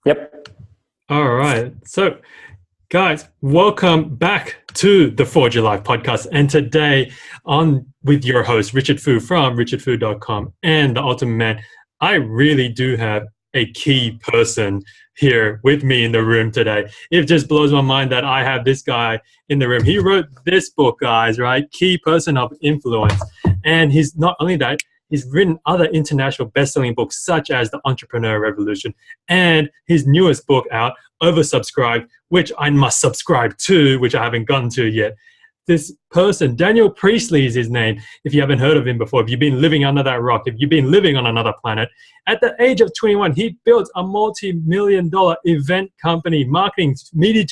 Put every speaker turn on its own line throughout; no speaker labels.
Yep.
All right. So, guys, welcome back to the Forge Your Life podcast. And today, on with your host, Richard Fu from richardfu.com and the Ultimate Man, I really do have a key person here with me in the room today. It just blows my mind that I have this guy in the room. He wrote this book, guys, right? Key Person of Influence. And he's not only that, he's written other international best-selling books such as The Entrepreneur Revolution and his newest book out, Oversubscribed, which I must subscribe to, which I haven't gotten to yet. This person, Daniel Priestley is his name. If you haven't heard of him before, if you've been living under that rock, if you've been living on another planet, at the age of 21, he built a multi-million-dollar event company, marketing, media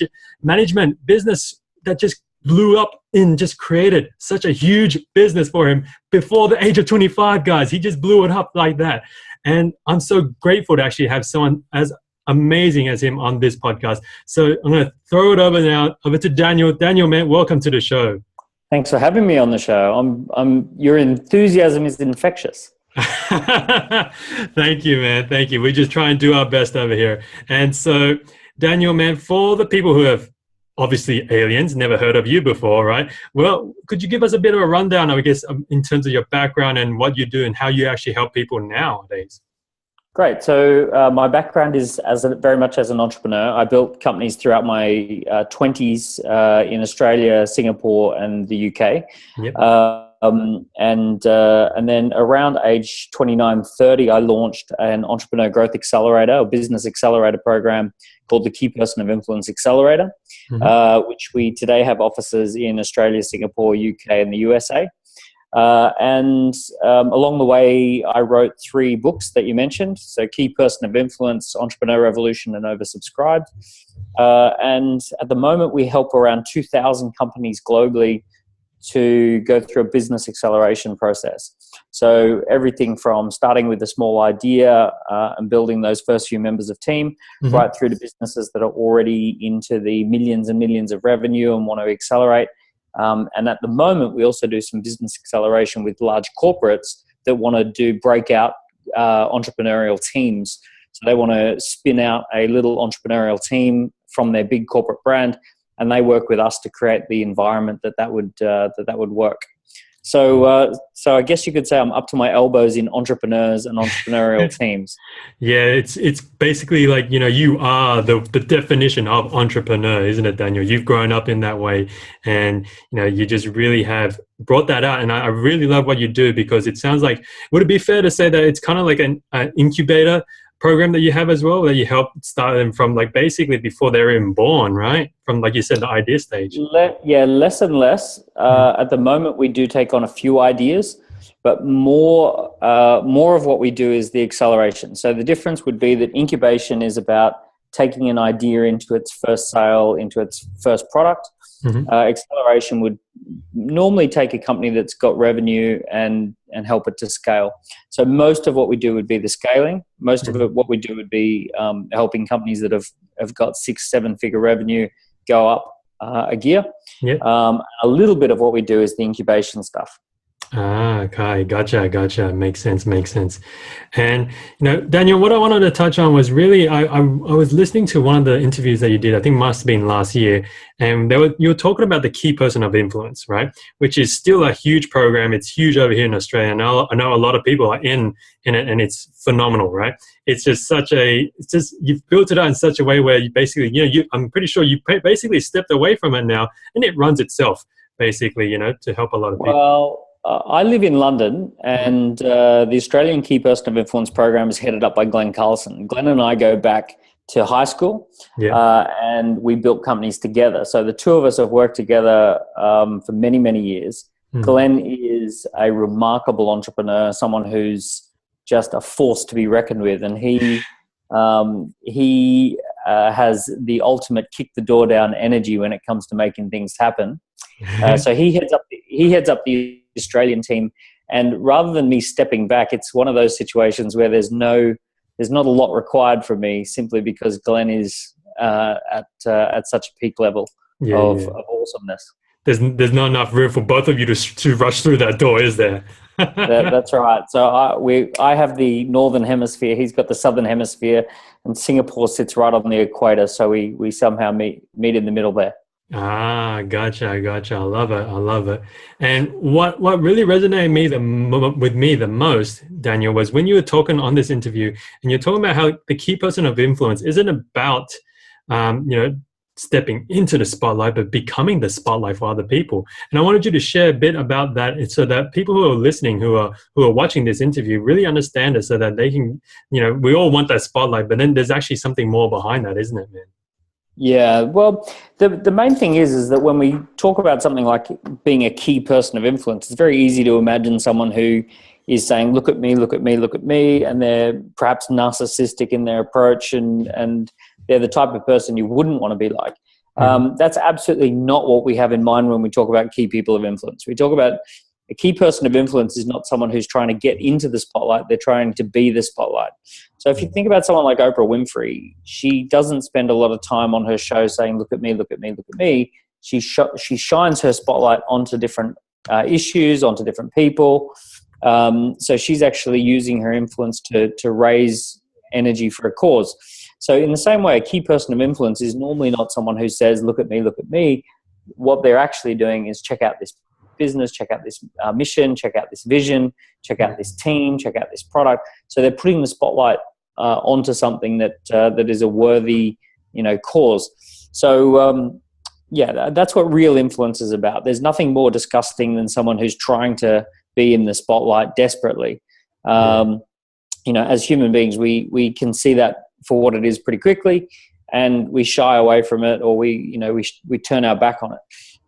management business that just blew up and just created such a huge business for him before the age of 25, guys. He just blew it up like that. And I'm so grateful to actually have someone as amazing as him on this podcast. So I'm going to throw it over to Daniel. Daniel, man, welcome to the show.
Thanks for having me on the show. Your enthusiasm is infectious.
Thank you, man. Thank you. We just try and do our best over here. And so, Daniel, man, for the people who have obviously aliens, never heard of you before, right? Well, could you give us a bit of a rundown, I guess, in terms of your background and what you do and how you actually help people nowadays?
Great. So my background is very much as an entrepreneur. I built companies throughout my 20s in Australia, Singapore, and the UK.
Yep.
And then around age 29, 30, I launched an entrepreneur growth accelerator, a business accelerator program called the Key Person of Influence Accelerator, which we today have offices in Australia, Singapore, UK, and the USA. And along the way, I wrote 3 books that you mentioned. So Key Person of Influence, Entrepreneur Revolution, and Oversubscribed. And at the moment, we help around 2,000 companies globally to go through a business acceleration process. So everything from starting with a small idea and building those first few members of team, right through to businesses that are already into the millions and millions of revenue and want to accelerate. And at the moment, we also do some business acceleration with large corporates that want to do breakout entrepreneurial teams. So they want to spin out a little entrepreneurial team from their big corporate brand, and they work with us to create the environment that would work. So I guess you could say I'm up to my elbows in entrepreneurs and entrepreneurial teams.
Yeah, it's basically like, you are the definition of entrepreneur, isn't it, Daniel? You've grown up in that way, and you just really have brought that out. And I really love what you do, because it sounds like, would it be fair to say that it's kind of like an incubator program that you have as well, that you help start them from like basically before they're even born, right? From, like you said, the idea stage.
Less and less. At the moment, we do take on a few ideas, but more of what we do is the acceleration. So the difference would be that incubation is about taking an idea into its first sale, into its first product. Acceleration would normally take a company that's got revenue and help it to scale. So most of what we do would be the scaling. Most of what we do would be helping companies that have got 6-7 figure revenue go up a gear.
Yep.
A little bit of what we do is the incubation stuff.
Okay, gotcha. Makes sense. And Daniel, what I wanted to touch on was really, I was listening to one of the interviews that you did, I think must have been last year, and you were talking about the Key Person of Influence, right? Which is still a huge program. It's huge over here in Australia. I know a lot of people are in it, and it's phenomenal, right? It's just you've built it out in such a way where you basically, I'm pretty sure you basically stepped away from it now, and it runs itself, basically, to help a lot of people.
Well, I live in London, and the Australian Key Person of Influence program is headed up by Glenn Carlson. Glenn and I go back to high school, and we built companies together. So the two of us have worked together for many, many years. Glenn is a remarkable entrepreneur, someone who's just a force to be reckoned with, and he has the ultimate kick the door down energy when it comes to making things happen. So he heads up the Australian team, and rather than me stepping back, it's one of those situations where there's not a lot required from me, simply because Glenn is at such a peak level of awesomeness.
There's not enough room for both of you to rush through that door, is there?
That's right. So I have the northern hemisphere. He's got the southern hemisphere, and Singapore sits right on the equator. So we somehow meet in the middle there.
Ah, gotcha. I love it. I love it. And what really resonated with me the most, Daniel, was when you were talking on this interview, and you're talking about how the key person of influence isn't about, stepping into the spotlight, but becoming the spotlight for other people. And I wanted you to share a bit about that, so that people who are listening, who are watching this interview, really understand it, so that they can, we all want that spotlight, but then there's actually something more behind that, isn't it, man?
Yeah, well, the main thing is that when we talk about something like being a key person of influence, it's very easy to imagine someone who is saying, look at me, look at me, look at me, and they're perhaps narcissistic in their approach, and they're the type of person you wouldn't want to be like. That's absolutely not what we have in mind when we talk about key people of influence. We talk about a key person of influence is not someone who's trying to get into the spotlight. They're trying to be the spotlight. So if you think about someone like Oprah Winfrey, she doesn't spend a lot of time on her show saying, look at me, look at me, look at me. She shines her spotlight onto different issues, onto different people. So she's actually using her influence to raise energy for a cause. So in the same way, a key person of influence is normally not someone who says, look at me, look at me. What they're actually doing is check out this business, check out this mission, check out this vision, check out this team, check out this product. So they're putting the spotlight onto something that is a worthy, cause. So that's what real influence is about. There's nothing more disgusting than someone who's trying to be in the spotlight desperately. As human beings, we can see that for what it is pretty quickly, and we shy away from it, or we turn our back on it.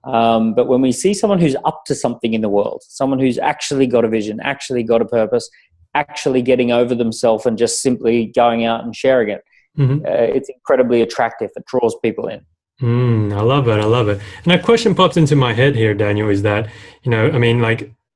But when we see someone who's up to something in the world, someone who's actually got a vision, actually got a purpose, actually getting over themselves and just simply going out and sharing it, it's incredibly attractive. It draws people in.
I love it. I love it. And a question pops into my head here, Daniel, is that,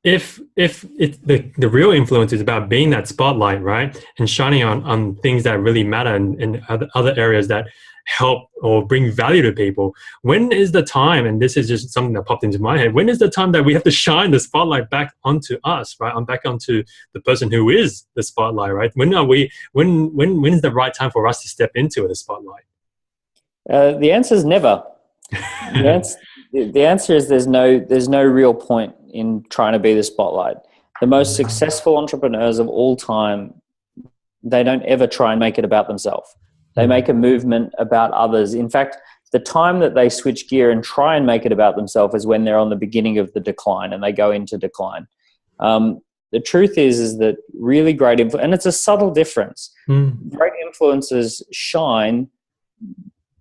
if the real influence is about being that spotlight, right, and shining on things that really matter and other areas that help or bring value to people, when is the time, and this is just something that popped into my head, when is the time that we have to shine the spotlight back onto us, right, back onto the person who is the spotlight, right? When is the right time for us to step into the spotlight?
The answer is never. The answer is there's no real point in trying to be the spotlight. The most successful entrepreneurs of all time, they don't ever try and make it about themselves. They make a movement about others. In fact, the time that they switch gear and try and make it about themselves is when they're on the beginning of the decline and they go into decline. The truth is that really great influence, and it's a subtle difference. Great influencers shine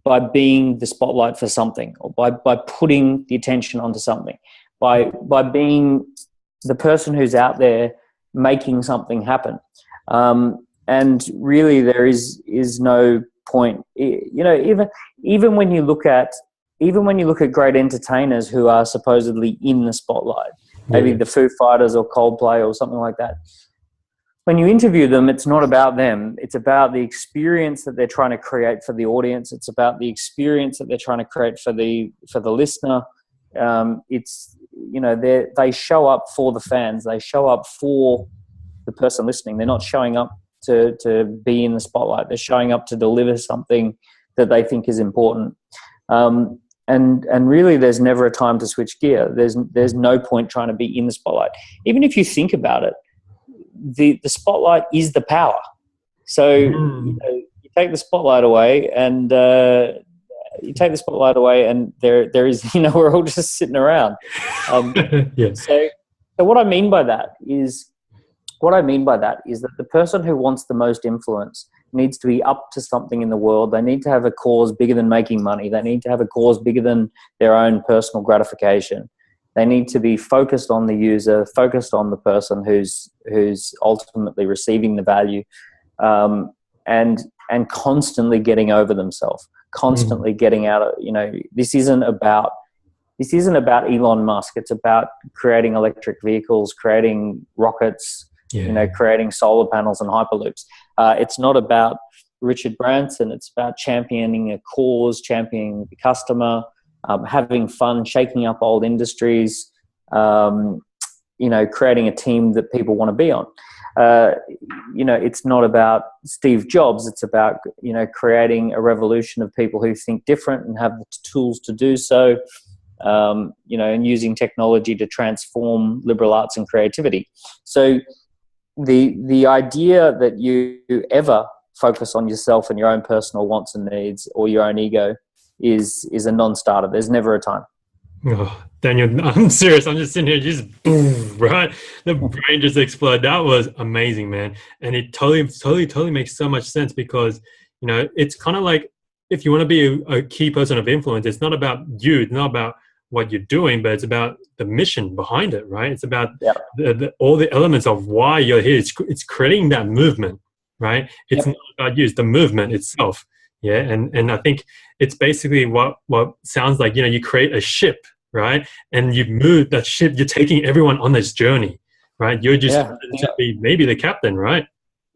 by being the spotlight for something, or by putting the attention onto something, by being the person who's out there making something happen. And really, there is no point. Even when you look at great entertainers who are supposedly in the spotlight, maybe the Foo Fighters or Coldplay or something like that. When you interview them, it's not about them. It's about the experience that they're trying to create for the audience. It's about the experience that they're trying to create for the listener. They show up for the fans. They show up for the person listening. They're not showing up to be in the spotlight. They're showing up to deliver something that they think is important. And really, there's never a time to switch gear. There's no point trying to be in the spotlight. Even if you think about it, the spotlight is the power. So you take the spotlight away, and there is we're all just sitting around. So what I mean by that is that the person who wants the most influence needs to be up to something in the world. They need to have a cause bigger than making money. They need to have a cause bigger than their own personal gratification. They need to be focused on the user, focused on the person who's ultimately receiving the value, and constantly getting over themselves, constantly getting out of, this isn't about Elon Musk. It's about creating electric vehicles, creating rockets, creating solar panels and hyperloops. It's not about Richard Branson. It's about championing a cause, championing the customer, having fun, shaking up old industries, creating a team that people want to be on. It's not about Steve Jobs. It's about, creating a revolution of people who think different and have the tools to do so, and using technology to transform liberal arts and creativity. So the idea that you ever focus on yourself and your own personal wants and needs or your own ego is a non-starter. There's never a time.
Oh, Daniel, I'm serious. I'm just sitting here, just boom, right? The brain just exploded. That was amazing, man. And it totally makes so much sense because, it's kind of like if you want to be a key person of influence, it's not about you, it's not about what you're doing, but it's about the mission behind it, right? It's about all the elements of why you're here. It's creating that movement, right? It's not about you, it's the movement itself. Yeah. And I think it's basically what sounds like, you create a ship, right? And you move that ship, you're taking everyone on this journey, right? You're just to be maybe the captain, right?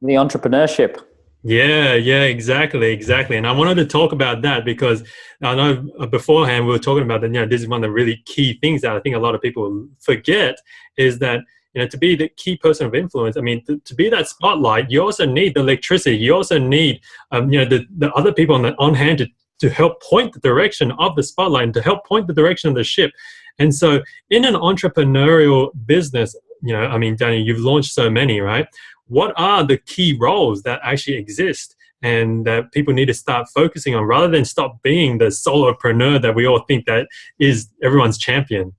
The entrepreneurship.
Yeah, exactly. And I wanted to talk about that because I know beforehand we were talking about that, this is one of the really key things that I think a lot of people forget is that, to be the key person of influence, I mean, to be that spotlight, you also need the electricity. You also need, the other people on hand to help point the direction of the spotlight and to help point the direction of the ship. And so in an entrepreneurial business, Daniel, you've launched so many, right? What are the key roles that actually exist and that people need to start focusing on rather than stop being the solopreneur that we all think that is everyone's champion?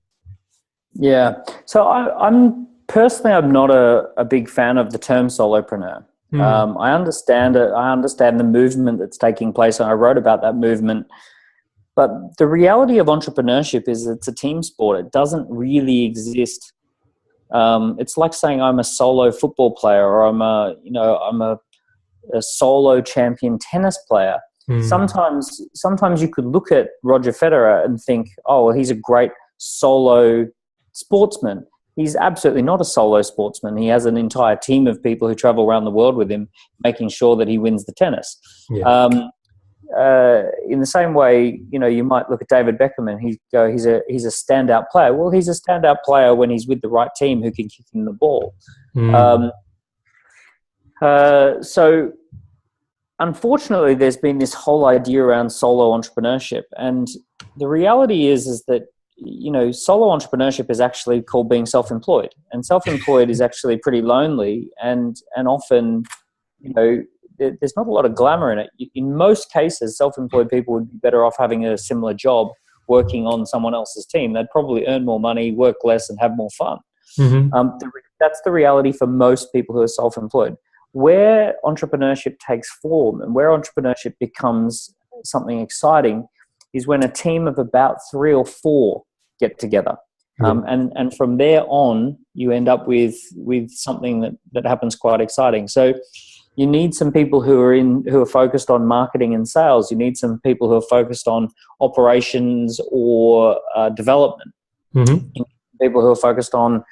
Yeah. So I'm not a big fan of the term solopreneur. I understand it. I understand the movement that's taking place, and I wrote about that movement. But the reality of entrepreneurship is it's a team sport. It doesn't really exist. It's like saying I'm a solo football player or I'm a solo champion tennis player. Sometimes you could look at Roger Federer and think, oh, well, he's a great solo sportsman. He's absolutely not a solo sportsman. He has an entire team of people who travel around the world with him, making sure that he wins the tennis. Yeah. In the same way, you might look at David Beckham and he's a standout player. Well, he's a standout player when he's with the right team who can kick him the ball. So unfortunately, there's been this whole idea around solo entrepreneurship. And the reality is that, solo entrepreneurship is actually called being self-employed. And self-employed is actually pretty lonely and often, there's not a lot of glamour in it. In most cases, self-employed people would be better off having a similar job working on someone else's team. They'd probably earn more money, work less, and have more fun. That's the reality for most people who are self-employed. Where entrepreneurship takes form and where entrepreneurship becomes something exciting is when a team of about 3 or 4 get together. And from there on, you end up with something that happens quite exciting. So you need some people who are focused on marketing and sales. You need some people who are focused on operations or development. People who are focused on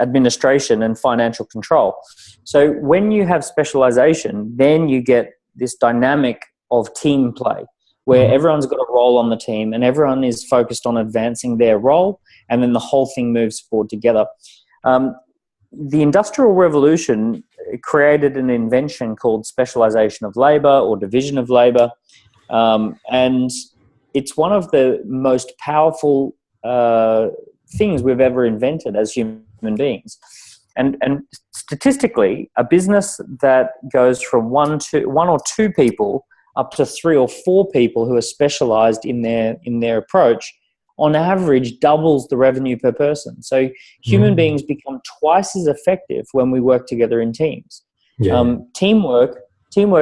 administration and financial control. So when you have specialization, then you get this dynamic of team play where everyone's got a role on the team and everyone is focused on advancing their role, and then the whole thing moves forward together. The Industrial Revolution created an invention called specialization of labor or division of labor. And it's one of the most powerful things we've ever invented as human beings. And statistically, a business that goes from one or two people up to 3 or 4 people who are specialized in their approach, on average, doubles the revenue per person. So human beings become twice as effective when we work together in teams. Teamwork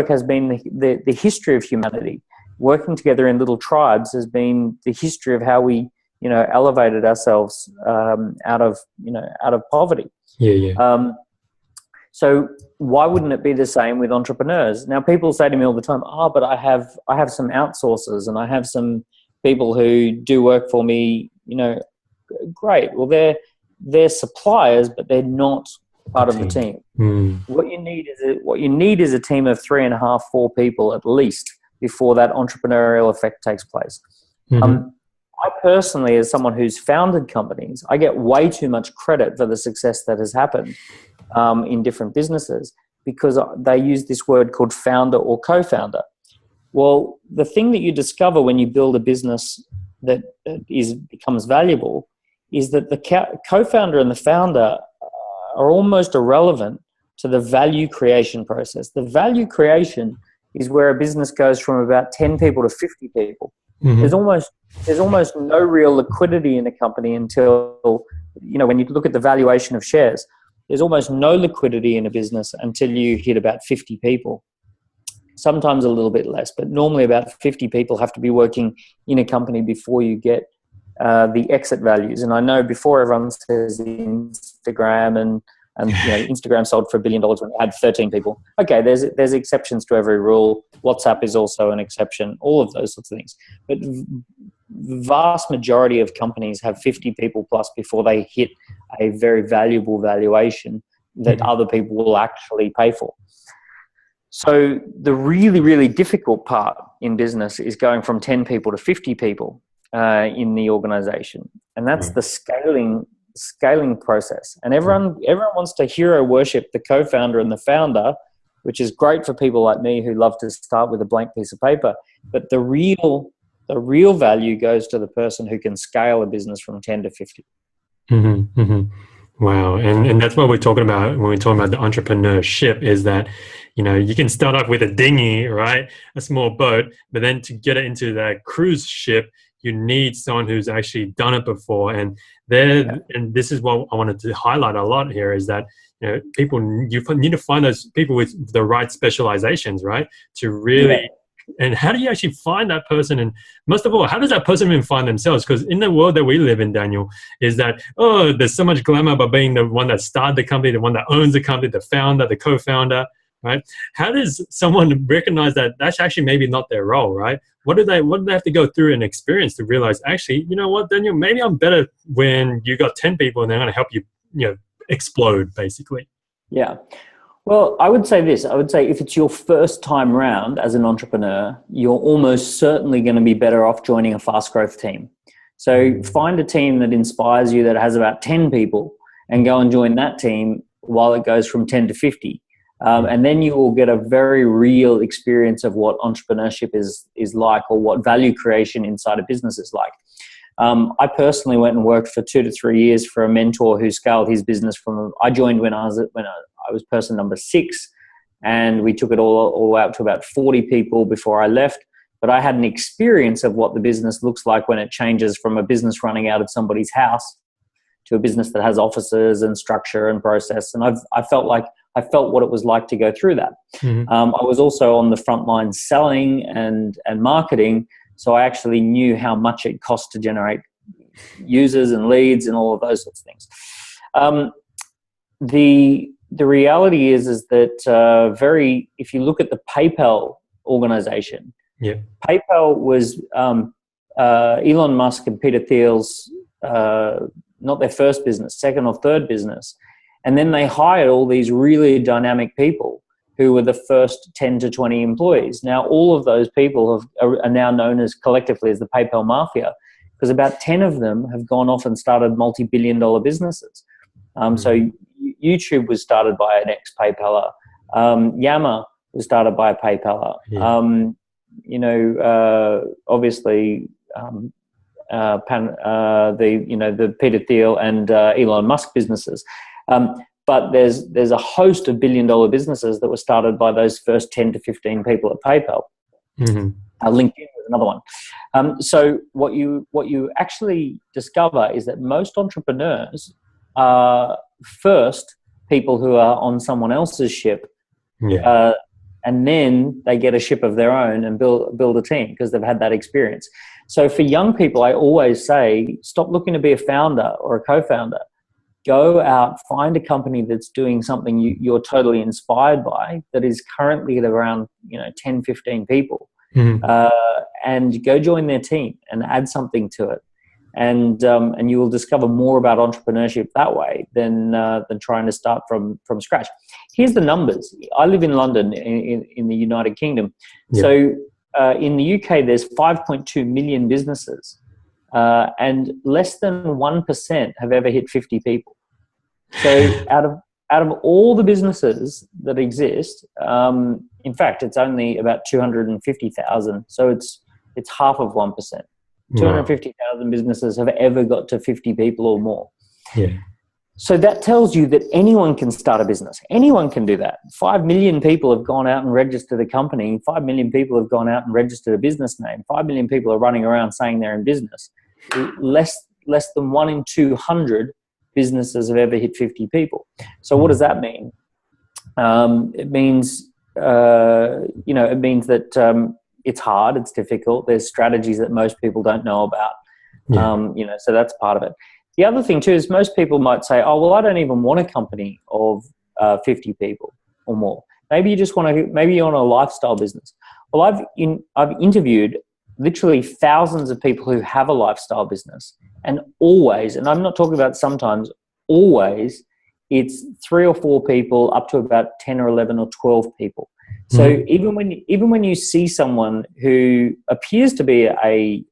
has been the history of humanity. Working together in little tribes has been the history of how we, elevated ourselves out of poverty. So why wouldn't it be the same with entrepreneurs? Now, people say to me all the time, but I have some outsourcers and I have some people who do work for me, great. Well, they're suppliers, but they're not part of the team. What you need is a team of 3.5, 4 people at least before that entrepreneurial effect takes place. I personally, as someone who's founded companies, I get way too much credit for the success that has happened in different businesses because they use this word called founder or co-founder. Well, the thing that you discover when you build a business that becomes valuable is that the co-founder and the founder are almost irrelevant to the value creation process. The value creation is where a business goes from about 10 people to 50 people. Mm-hmm. There's almost no real liquidity in a company until, when you look at the valuation of shares, there's almost no liquidity in a business until you hit about 50 people. Sometimes a little bit less, but normally about 50 people have to be working in a company before you get the exit values. And I know before everyone says Instagram and Instagram sold for $1 billion when it had 13 people. Okay, there's exceptions to every rule. WhatsApp is also an exception. All of those sorts of things. But the vast majority of companies have 50 people plus before they hit a very valuable valuation that other people will actually pay for. So the really, really difficult part in business is going from 10 people to 50 people in the organization. And that's the scaling process. And everyone wants to hero worship the co-founder and the founder, which is great for people like me who love to start with a blank piece of paper. But the real value goes to the person who can scale a business from 10 to 50.
Mm-hmm, mm-hmm. Wow. And that's what we're talking about when we're talking about the entrepreneurship is that, you can start off with a dinghy, right? A small boat, but then to get it into that cruise ship, you need someone who's actually done it before. And and this is what I wanted to highlight a lot here is that, you need to find those people with the right specializations, right? To really, and how do you actually find that person? And most of all, how does that person even find themselves? Because in the world that we live in, Daniel, is that, there's so much glamour about being the one that started the company, the one that owns the company, the founder, the co-founder, right? How does someone recognize that that's actually maybe not their role, right? What do they have to go through and experience to realize, actually, you know what, Daniel, maybe I'm better when you got 10 people and they're going to help you, explode, basically.
Yeah. Well, I would say this. I would say if it's your first time round as an entrepreneur, you're almost certainly going to be better off joining a fast growth team. So find a team that inspires you that has about 10 people and go and join that team while it goes from 10 to 50. And then you will get a very real experience of what entrepreneurship is like or what value creation inside a business is like. I personally went and worked for 2 to 3 years for a mentor who scaled his business I joined when I was person number 6, and we took it all the way up to about 40 people before I left. But I had an experience of what the business looks like when it changes from a business running out of somebody's house to a business that has offices and structure and process. And I felt what it was like to go through that. Mm-hmm. I was also on the front line selling and marketing, so I actually knew how much it cost to generate users and leads and all of those sorts of things. The reality is that if you look at the PayPal organization, PayPal was Elon Musk and Peter Thiel's not their first business, second or third business. And then they hired all these really dynamic people who were the first 10 to 20 employees. Now, all of those people are now known as collectively as the PayPal Mafia, because about 10 of them have gone off and started multi-billion-dollar businesses. So YouTube was started by an ex-PayPaler. Yammer was started by a PayPaler. Obviously, the Peter Thiel and Elon Musk businesces. But there's a host of billion-dollar businesses that were started by those first 10 to 15 people at PayPal. Mm-hmm. LinkedIn was another one. So what you actually discover is that most entrepreneurs are first people who are on someone else's ship, and then they get a ship of their own and build a team because they've had that experience. So for young people, I always say, stop looking to be a founder or a co-founder. Go out, find a company that's doing something you're totally inspired by that is currently at around 10, 15 people, and go join their team and add something to it. And you will discover more about entrepreneurship that way than trying to start from scratch. Here's the numbers. I live in London in the United Kingdom. Yeah. So in the UK, there's 5.2 million businesses. and less than 1% have ever hit 50 people. So out of all the businesses that exist, in fact, it's only about 250,000. So it's half of 1%. 250,000 businesses have ever got to 50 people or more.
Yeah.
So that tells you that anyone can start a business. Anyone can do that. 5 million people have gone out and registered a company. 5 million people have gone out and registered a business name. 5 million people are running around saying they're in business. Less than 1 in 200 businesses have ever hit 50 people. So what does that mean? It means, it means that it's hard, it's difficult. There's strategies that most people don't know about. So that's part of it. The other thing too is most people might say, oh, well, I don't even want a company of 50 people or more. Maybe you just maybe you're on a lifestyle business. Well, I've interviewed literally thousands of people who have a lifestyle business, and always, and I'm not talking about sometimes, always, it's 3 or 4 people up to about 10 or 11 or 12 people. So even when you see someone who appears to be a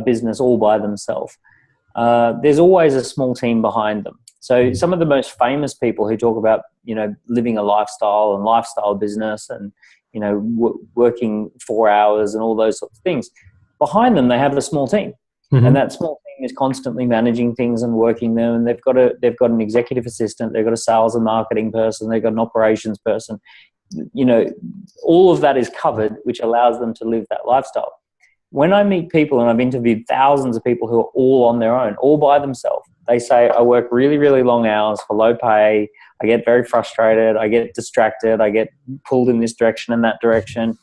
business all by themselves, there's always a small team behind them. So some of the most famous people who talk about, living a lifestyle and lifestyle business and, working 4 hours and all those sorts of things, behind them, they have a small team. And that small team is constantly managing things and working them. And they've got an executive assistant, they've got a sales and marketing person, they've got an operations person. All of that is covered, which allows them to live that lifestyle. When I meet people, and I've interviewed thousands of people who are all on their own, all by themselves, they say, I work really, really long hours for low pay. I get very frustrated. I get distracted. I get pulled in this direction and that direction.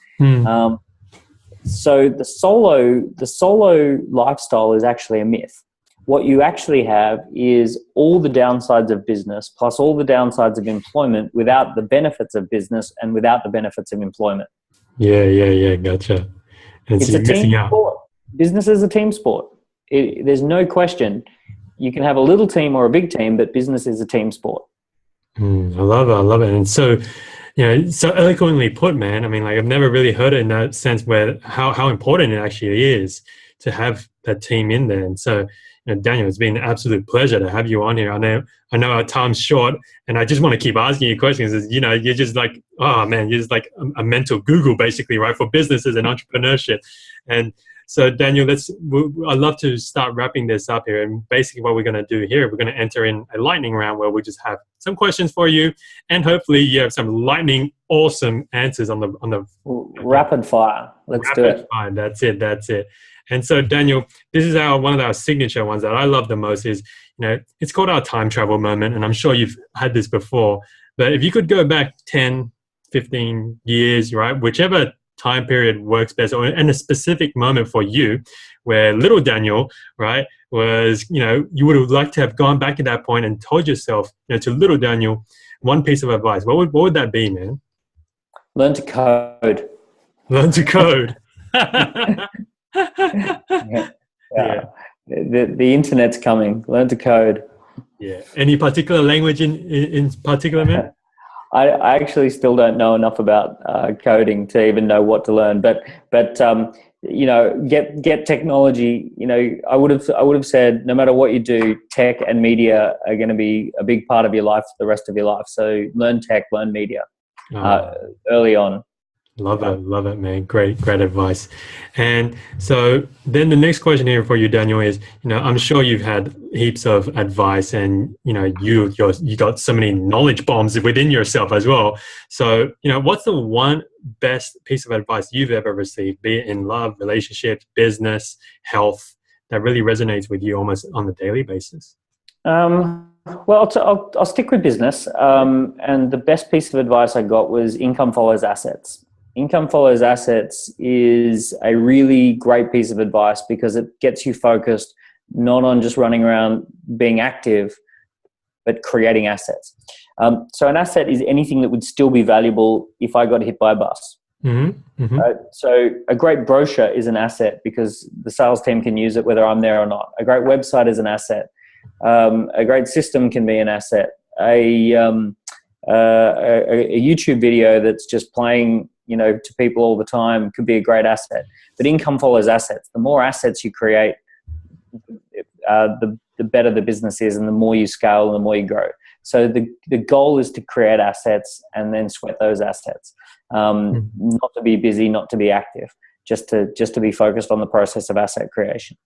So the solo lifestyle is actually a myth. What you actually have is all the downsides of business plus all the downsides of employment without the benefits of business and without the benefits of employment.
Yeah. Gotcha. And
it's
so
a team sport. Business is a team sport. There's no question. You can have a little team or a big team, but business is a team sport.
I love it. And so, so eloquently put, man. I mean, like, I've never really heard it in that sense where how important it actually is to have that team in there. And so, Daniel, it's been an absolute pleasure to have you on here. I know our time's short, and I just want to keep asking you questions. You're just like, oh man, you're just like a mental Google, basically, right, for businesses and entrepreneurship. And so, Daniel, I'd love to start wrapping this up here. And basically what we're going to do here, we're going to enter in a lightning round where we just have some questions for you. And hopefully you have some lightning awesome answers on the
rapid fire. Let's do it.
Fire. That's it. And so, Daniel, this is one of our signature ones that I love the most is, it's called our time travel moment. And I'm sure you've had this before. But if you could go back 10, 15 years, right, whichever time period works best, or in a specific moment for you where little Daniel, right, was, you would have liked to have gone back at that point and told yourself, to little Daniel, one piece of advice, what would that be, man?
Learn to code.
Learn to code.
Yeah. The internet's coming. Learn to code.
Yeah. Any particular language in particular, man?
I actually still don't know enough about coding to even know what to learn. But get technology. I would have said no matter what you do, tech and media are going to be a big part of your life for the rest of your life. So learn tech, learn media early on.
Love it, man. Great advice. And so then the next question here for you, Daniel, is, I'm sure you've had heaps of advice and, you got so many knowledge bombs within yourself as well. So, what's the one best piece of advice you've ever received, be it in love, relationships, business, health, that really resonates with you almost on a daily basis?
Well, I'll stick with business. And the best piece of advice I got was income follows assets. Income follows assets is a really great piece of advice because it gets you focused not on just running around being active, but creating assets. So an asset is anything that would still be valuable if I got hit by a bus. So a great brochure is an asset because the sales team can use it whether I'm there or not. A great website is an asset. A great system can be an asset. A YouTube video that's just playing to people all the time could be a great asset. But income follows assets. The more assets you create, the better the business is, and the more you scale and the more you grow. So the goal is to create assets and then sweat those assets. Not to be busy, not to be active, just to be focused on the process of asset creation.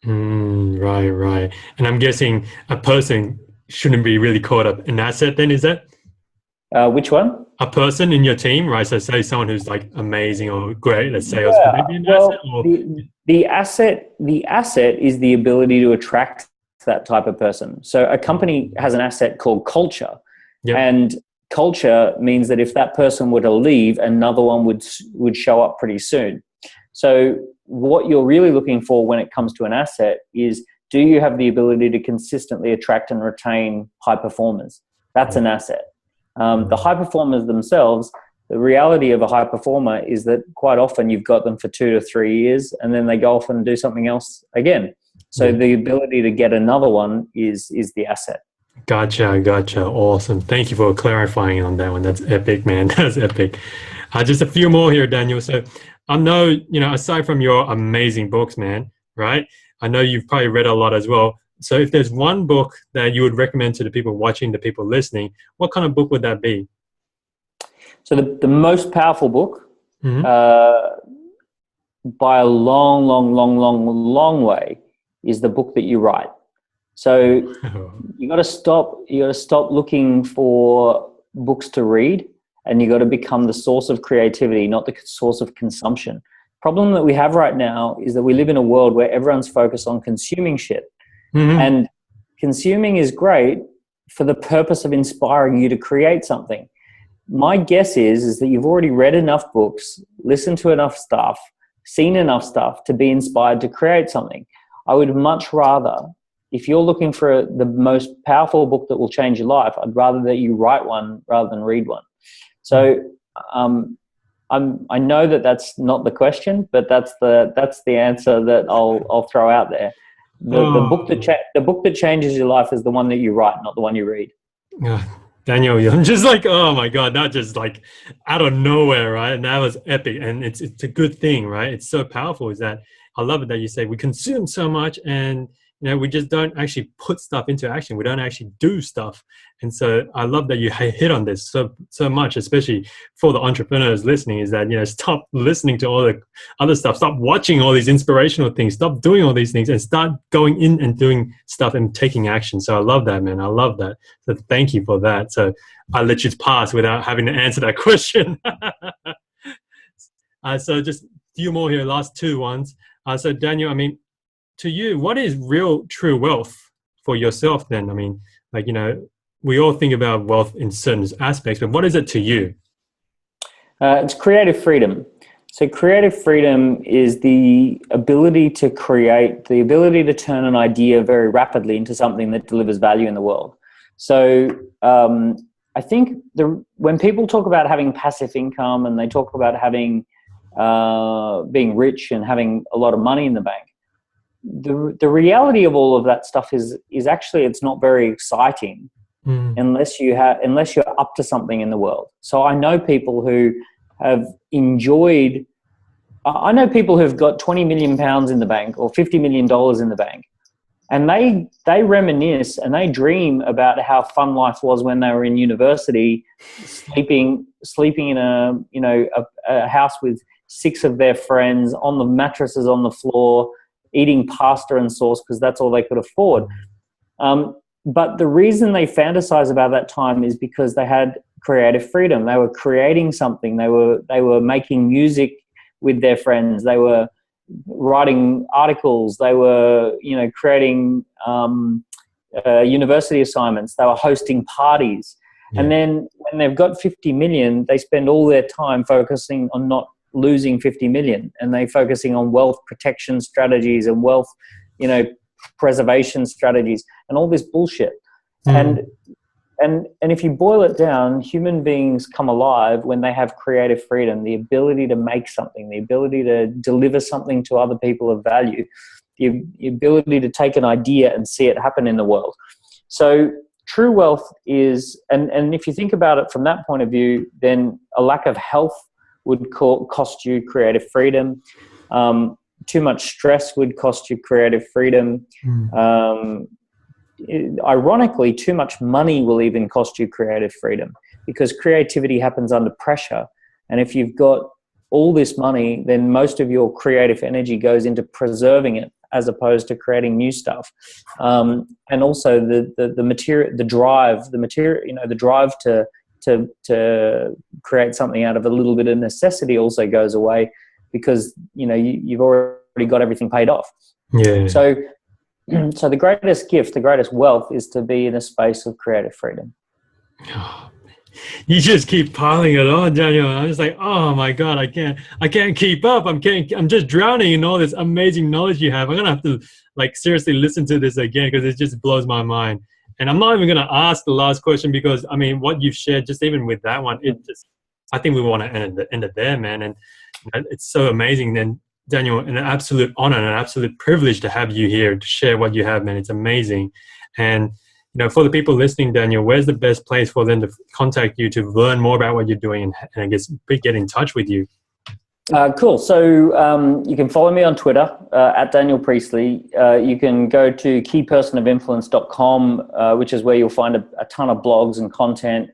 Right. And I'm guessing a person shouldn't be really caught up in asset then, is that?
Which one?
A person in your team, right? So say someone who's like amazing or great at sales, could they be an asset? Or?
The asset is the ability to attract that type of person. So a company has an asset called culture.
Yep.
And culture means that if that person were to leave, another one would show up pretty soon. So what you're really looking for when it comes to an asset is, do you have the ability to consistently attract and retain high performers? That's an asset. The high performers themselves, the reality of a high performer is that quite often you've got them for 2 to 3 years and then they go off and do something else again. So the ability to get another one is the asset.
Gotcha. Awesome. Thank you for clarifying on that one. That's epic, man. That's epic. Just a few more here, Daniel. So I know, aside from your amazing books, man, right? I know you've probably read a lot as well. So if there's one book that you would recommend to the people watching, the people listening, what kind of book would that be?
So the most powerful book, by a long way, is the book that you write. So you got to stop looking for books to read, and you got to become the source of creativity, not the source of consumption. Problem that we have right now is that we live in a world where everyone's focused on consuming shit. And consuming is great for the purpose of inspiring you to create something. My guess is that you've already read enough books, listened to enough stuff, seen enough stuff to be inspired to create something. I would much rather, if you're looking for the most powerful book that will change your life, I'd rather that you write one rather than read one. So I know that that's not the question, but that's the answer that I'll throw out there. The book that changes your life is the one that you write, not the one you read.
Daniel, I'm just like, oh my God, that just like out of nowhere, right? And that was epic. And it's a good thing, right? It's so powerful. Is that I love it that you say we consume so much and we just don't actually put stuff into action. We don't actually do stuff. And so I love that you hit on this so much, especially for the entrepreneurs listening, is that, stop listening to all the other stuff. Stop watching all these inspirational things. Stop doing all these things and start going in and doing stuff and taking action. So I love that, man. I love that. So thank you for that. So I'll let you pass without having to answer that question. So just a few more here, last two ones. So Daniel, to you, what is real, true wealth for yourself then? We all think about wealth in certain aspects, but what is it to you?
It's creative freedom. So creative freedom is the ability to create, the ability to turn an idea very rapidly into something that delivers value in the world. So I think when people talk about having passive income and they talk about having being rich and having a lot of money in the bank, the reality of all of that stuff is actually it's not very exciting unless you're up to something in the world. So I know people who have enjoyed. I know people who've got £20 million in the bank or $50 million in the bank, and they reminisce and they dream about how fun life was when they were in university, sleeping in a house with 6 of their friends on the mattresses on the floor, eating pasta and sauce because that's all they could afford. But the reason they fantasize about that time is because they had creative freedom. They were creating something. They were making music with their friends. They were writing articles. They were, creating university assignments. They were hosting parties. Yeah. And then when they've got 50 million, they spend all their time focusing on not losing 50 million, and they're focusing on wealth protection strategies and wealth, preservation strategies and all this bullshit. And if you boil it down, human beings come alive when they have creative freedom, the ability to make something, the ability to deliver something to other people of value, the ability to take an idea and see it happen in the world. So true wealth is, and if you think about it from that point of view, then a lack of health would cost you creative freedom. Too much stress would cost you creative freedom. Ironically, too much money will even cost you creative freedom, because creativity happens under pressure. And if you've got all this money, then most of your creative energy goes into preserving it as opposed to creating new stuff. And also the material, the drive to create something out of a little bit of necessity also goes away, because you've already got everything paid off.
Yeah.
So the greatest gift, the greatest wealth, is to be in a space of creative freedom.
You just keep piling it on, Daniel. I'm just like, oh my God, I can't keep up. I'm just drowning in all this amazing knowledge you have. I'm gonna have to seriously listen to this again, because it just blows my mind. And I'm not even gonna ask the last question, because I mean, what you've shared, just even with that one, I think we want to end it there, man. And it's so amazing. Then Daniel, an absolute honor and an absolute privilege to have you here to share what you have, man. It's amazing. And for the people listening, Daniel, where's the best place for them to contact you to learn more about what you're doing and I guess get in touch with you?
Cool. So you can follow me on Twitter at Daniel Priestley. You can go to keypersonofinfluence.com, which is where you'll find a ton of blogs and content.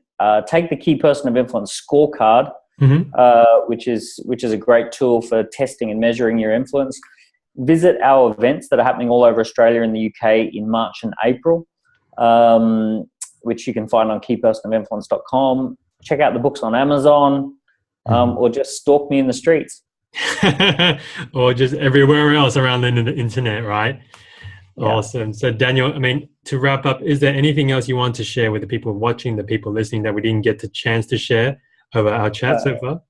Take the Key Person of Influence scorecard, which is a great tool for testing and measuring your influence. Visit our events that are happening all over Australia and the UK in March and April, which you can find on keypersonofinfluence.com. Check out the books on Amazon, or just stalk me in the streets.
Or just everywhere else around the internet, right? Yeah. Awesome. So Daniel, I mean, to wrap up, is there anything else you want to share with the people watching, the people listening, that we didn't get the chance to share over our chat so far?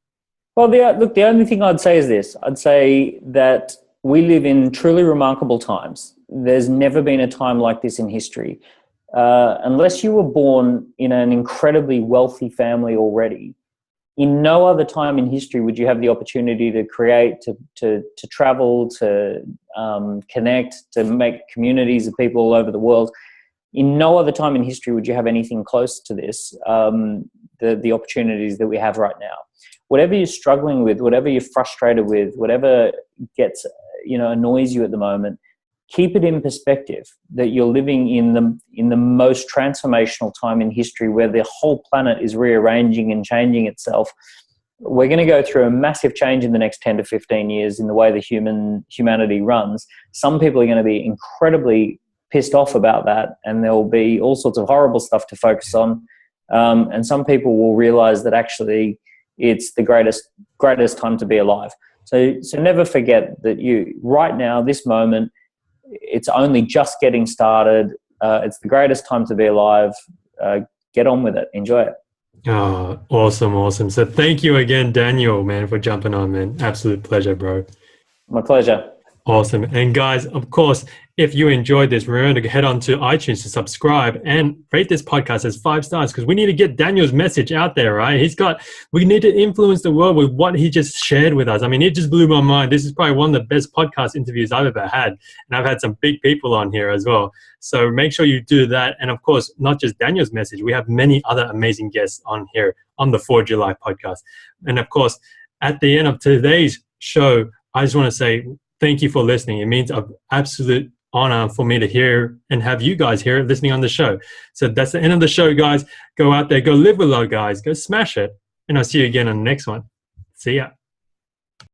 Well, the only thing I'd say is this. I'd say that we live in truly remarkable times. There's never been a time like this in history. Unless you were born in an incredibly wealthy family already, in no other time in history would you have the opportunity to create, to travel, to connect, to make communities of people all over the world. In no other time in history would you have anything close to this, the opportunities that we have right now. Whatever you're struggling with, whatever you're frustrated with, whatever gets, annoys you at the moment, keep it in perspective that you're living in the most transformational time in history, where the whole planet is rearranging and changing itself. We're going to go through a massive change in the next 10 to 15 years in the way the humanity runs. Some people are going to be incredibly pissed off about that, and there will be all sorts of horrible stuff to focus on. And some people will realize that actually it's the greatest time to be alive. So never forget that right now, this moment, it's only just getting started. It's the greatest time to be alive. Get on with it. Enjoy it.
Oh, awesome. So thank you again, Daniel, man, for jumping on, man. Absolute pleasure, bro.
My pleasure.
Awesome. And guys, of course, if you enjoyed this, remember to head on to iTunes to subscribe and rate this podcast as 5 stars, because we need to get Daniel's message out there, right? We need to influence the world with what he just shared with us. I mean, it just blew my mind. This is probably one of the best podcast interviews I've ever had. And I've had some big people on here as well. So make sure you do that. And of course, not just Daniel's message. We have many other amazing guests on here on the 4 July podcast. And of course, at the end of today's show, I just want to say, thank you for listening. It means an absolute honor for me to hear and have you guys here listening on the show. So that's the end of the show, guys. Go out there, go live with love, guys. Go smash it. And I'll see you again on the next one. See ya.